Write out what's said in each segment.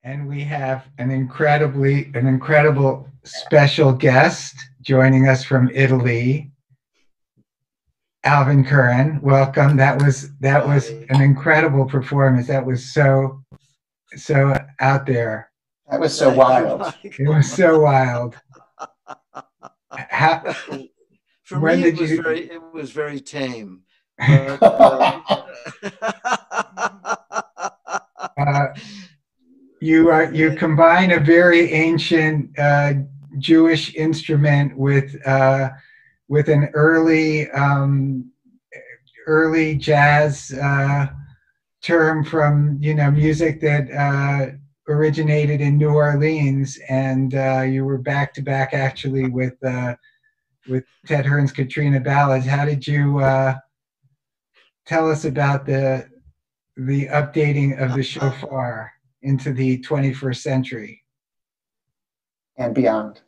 And we have an incredible special guest joining us from Italy, Alvin Curran. Welcome. That was an incredible performance. That was so out there. That was so wild. It was so wild. How, For me, it was very tame. But, you combine a very ancient Jewish instrument with an early jazz term from music that originated in New Orleans, and you were back to back actually with Ted Hearn's Katrina Ballads. How did you tell us about the updating of the shofar into the 21st century and beyond?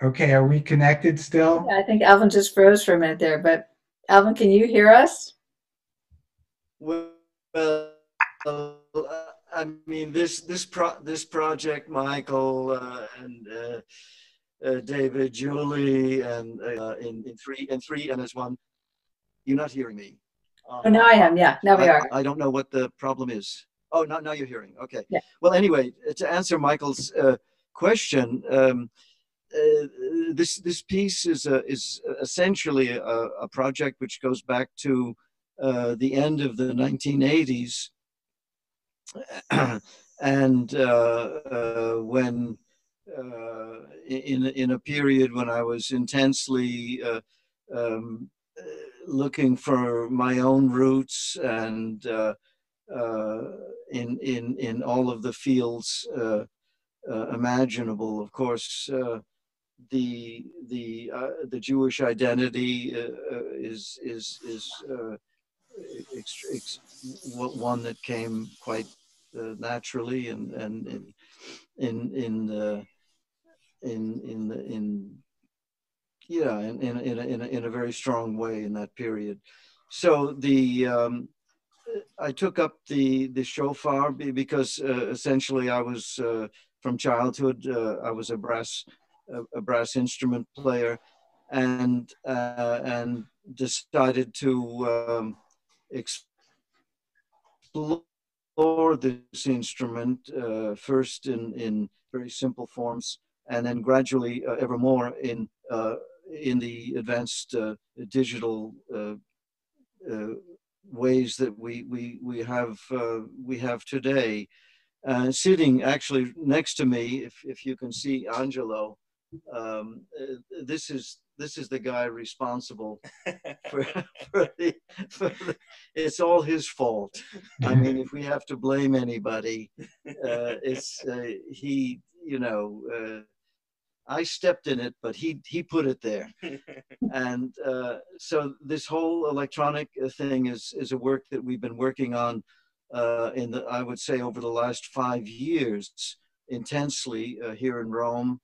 Okay, are we connected still? Yeah, I think Alvin just froze for a minute there, but Alvin, can you hear us? Well, I mean, this project, Michael and David, Julie, and in three and as one. You're not hearing me. Oh, now I am. Yeah, now we are. I don't know what the problem is. Oh, now you're hearing. Okay. Yeah. Well, anyway, to answer Michael's question, this piece is essentially a project which goes back to the end of the 1980s, and when in a period when I was intensely looking for my own roots and in all of the fields imaginable. Of course, the Jewish identity is one that came quite naturally and in a very strong way in that period. So I took up the shofar because essentially I was from childhood I was a brass instrument player, and decided to explore this instrument first in very simple forms, and then gradually ever more in the advanced digital uh, ways that we have today. Sitting actually next to me, if you can see Angelo, this is the guy responsible for, for it's all his fault. I mean, if we have to blame anybody, it's he, you know, I stepped in it, but he put it there. And so this whole electronic thing is a work that we've been working on in the, I would say, over the last 5 years intensely here in Rome.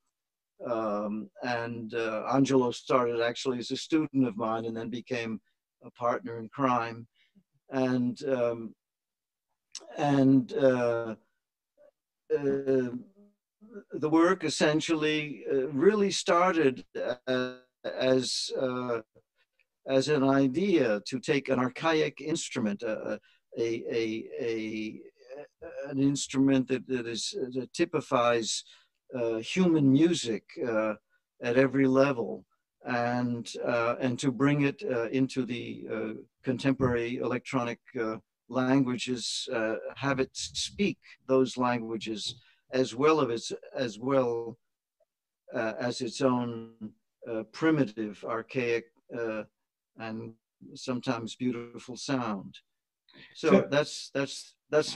And Angelo started actually as a student of mine and then became a partner in crime. And and the work essentially really started as as an idea to take an archaic instrument, a an instrument that typifies human music at every level, and to bring it into the contemporary electronic languages, have it speak those languages as well as its own primitive, archaic, and sometimes beautiful sound. So that's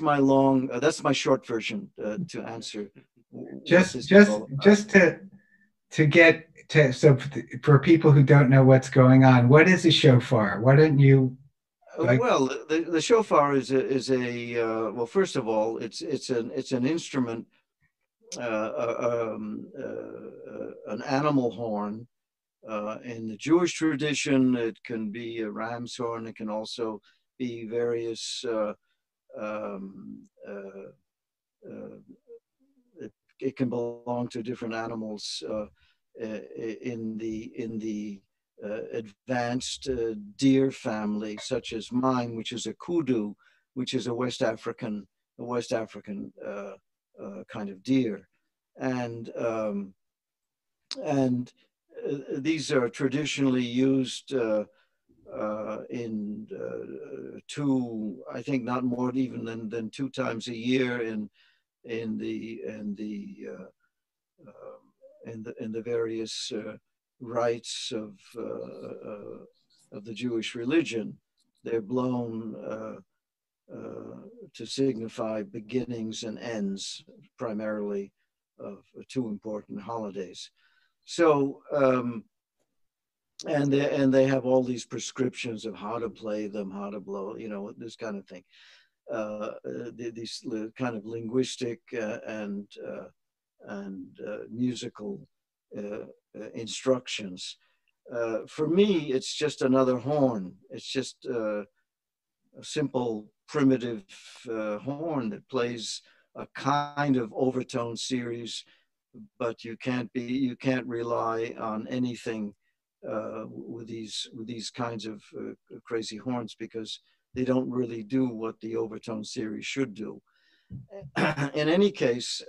my long that's my short version to answer. Just to get to, so for people who don't know what's going on, what is a shofar? Why don't you like? Well, the shofar is a well, first of all, it's an instrument, an animal horn. In the Jewish tradition, it can be a ram's horn. It can also be various. Um, uh, uh, it can belong to different animals in the advanced deer family, such as mine, which is a kudu, which is a West African kind of deer, and and these are traditionally used in I think not more even than 2 times a year in the in the in the various rites of the Jewish religion. They're blown to signify beginnings and ends, primarily of two important holidays. So, and they have all these prescriptions of how to play them, how to blow, you know, this kind of thing. These kind of linguistic and musical instructions. For me, it's just another horn. It's just a simple, primitive horn that plays a kind of overtone series, but you can't rely on anything with these kinds of crazy horns, because they don't really do what the overtone series should do. In any case,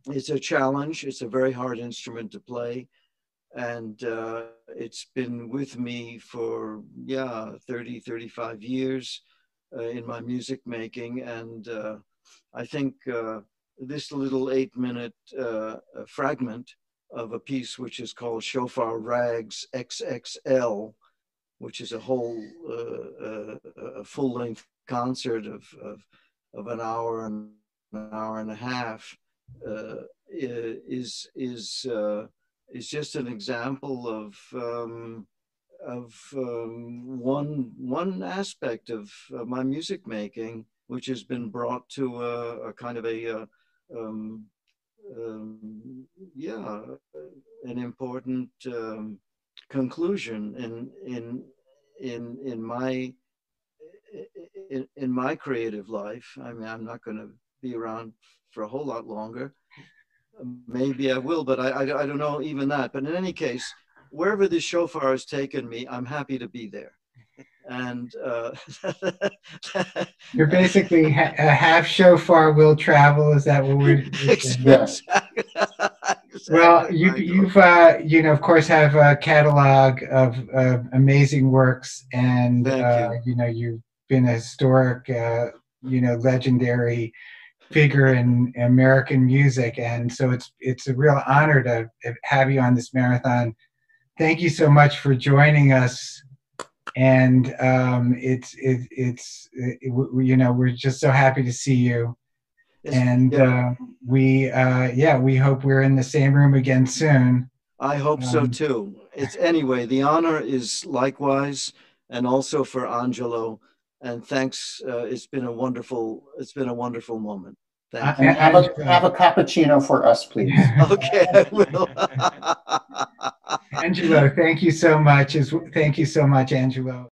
it's a challenge. It's a very hard instrument to play, and it's been with me for 35 years in my music making. And I think this little 8-minute fragment of a piece which is called Shofar Rags XXL, which is a whole a full-length concert of an hour and an hour and a half, is just an example of one aspect of my music making, which has been brought to a kind of a yeah, an important conclusion in my in my creative life. I mean, I'm not going to be around for a whole lot longer, maybe I will, but I don't know even that. But in any case, wherever the shofar has taken me, I'm happy to be there. And You're basically a half shofar will travel. Is that what we're saying? Yes. Well, Exactly, Michael. you've you know, of course, have a catalog of amazing works, and Thank you. you know, you've been a historic, you know, legendary figure in American music, and so it's a real honor to have you on this marathon. Thank you so much for joining us, and you know, we're just so happy to see you. And Yeah, yeah, we hope we're in the same room again soon. I hope so Um, too. It's anyway, the honor is likewise, and also for Angelo. And thanks. It's been a wonderful moment. Thank And you. have a cappuccino for us, please. Okay, I will. Angelo, thank you so much. Thank you so much, Angelo.